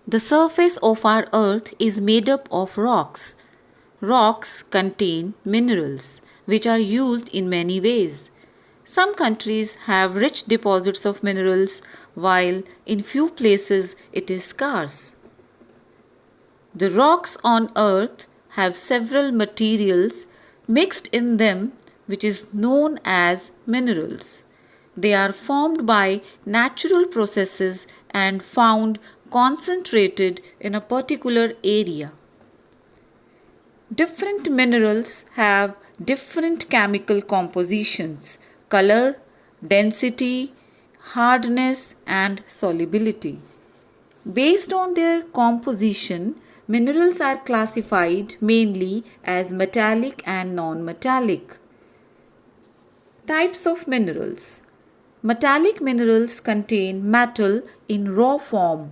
The surface of our earth is made up of rocks. Rocks contain minerals, which are used in many ways. Some countries have rich deposits of minerals, while in few places it is scarce. The rocks on earth have several materials mixed in them, which is known as minerals. They are formed by natural processes and found concentrated in a particular area. Different minerals have different chemical compositions, color, density, hardness, and solubility. Based on their composition, minerals are classified mainly as metallic and non-metallic. Types of minerals. Metallic minerals contain metal in raw form.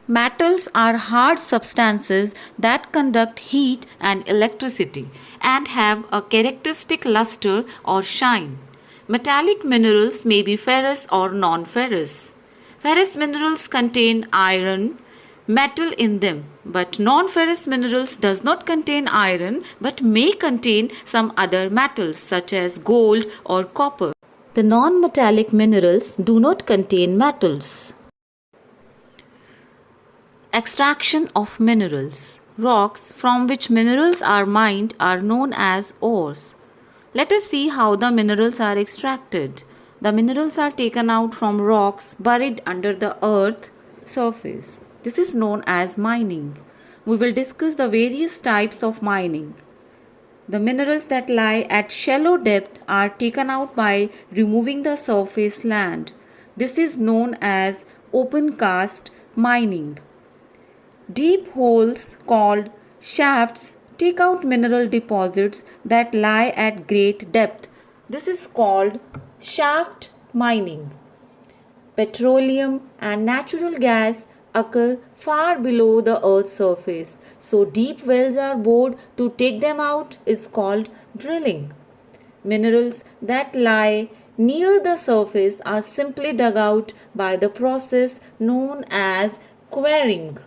Metals are hard substances that conduct heat and electricity and have a characteristic luster or shine. Metallic minerals may be ferrous or non-ferrous. Ferrous minerals contain iron, metal in them, but non-ferrous minerals does not contain iron but may contain some other metals such as gold or copper. The non-metallic minerals do not contain metals. Extraction of minerals. Rocks from which minerals are mined are known as ores. Let us see how the minerals are extracted. The minerals are taken out from rocks buried under the earth surface. This is known as mining. We will discuss the various types of mining. The minerals that lie at shallow depth are taken out by removing the surface land. This is known as open cast mining. Deep holes called shafts take out mineral deposits that lie at great depth. This is called shaft mining. Petroleum and natural gas occur far below the earth's surface, so deep wells are bored to take them out is called drilling. Minerals that lie near the surface are simply dug out by the process known as quarrying.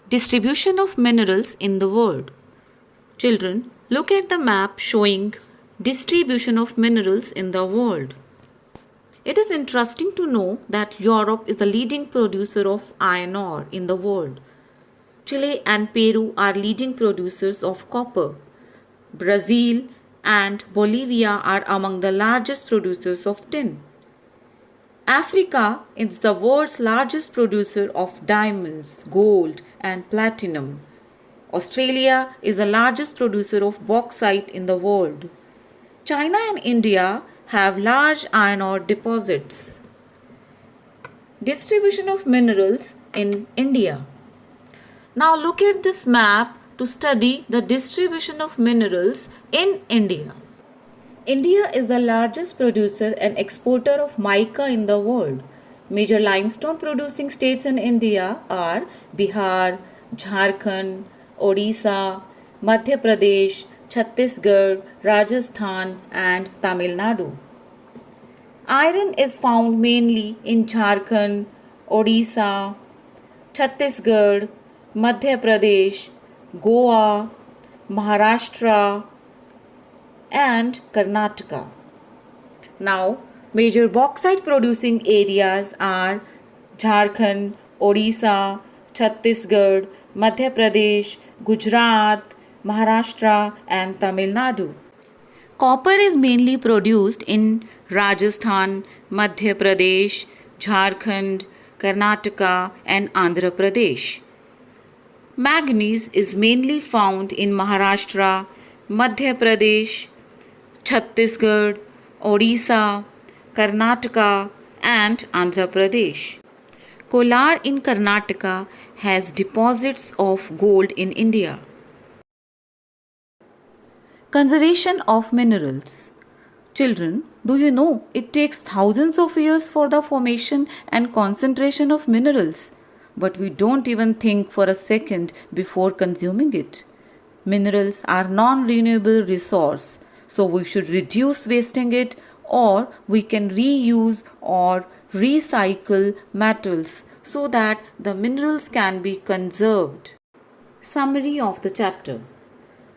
Distribution of minerals in the world. Children, look at the map showing distribution of minerals in the world. It is interesting to know that Europe is the leading producer of iron ore in the world. Chile and Peru are leading producers of copper. Brazil and Bolivia are among the largest producers of tin. Africa is the world's largest producer of diamonds, gold, and platinum. Australia is the largest producer of bauxite in the world. China and India have large iron ore deposits. Distribution of minerals in India. Now look at this map to study the distribution of minerals in India. India is the largest producer and exporter of mica in the world. Major limestone producing states in India are Bihar, Jharkhand, Odisha, Madhya Pradesh, Chhattisgarh, Rajasthan, and Tamil Nadu. Iron is found mainly in Jharkhand, Odisha, Chhattisgarh, Madhya Pradesh, Goa, Maharashtra, and Karnataka. Now, major bauxite producing areas are Jharkhand, Odisha, Chhattisgarh, Madhya Pradesh, Gujarat, Maharashtra, and Tamil Nadu. Copper is mainly produced in Rajasthan, Madhya Pradesh, Jharkhand, Karnataka, and Andhra Pradesh. Manganese is mainly found in Maharashtra, Madhya Pradesh, Chhattisgarh, Odisha, Karnataka, and Andhra Pradesh. Kolar in Karnataka has deposits of gold in India. Conservation of minerals. Children, do you know it takes thousands of years for the formation and concentration of minerals, but we don't even think for a second before consuming it. Minerals are non-renewable resource, so we should reduce wasting it, or we can reuse or recycle metals so that the minerals can be conserved. Summary of the chapter.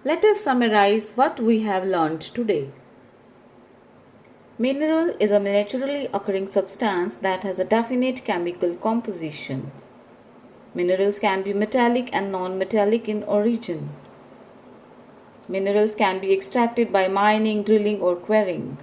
Let us summarize what we have learned today. Mineral is a naturally occurring substance that has a definite chemical composition. Minerals can be metallic and non-metallic in origin. Minerals can be extracted by mining, drilling or quarrying.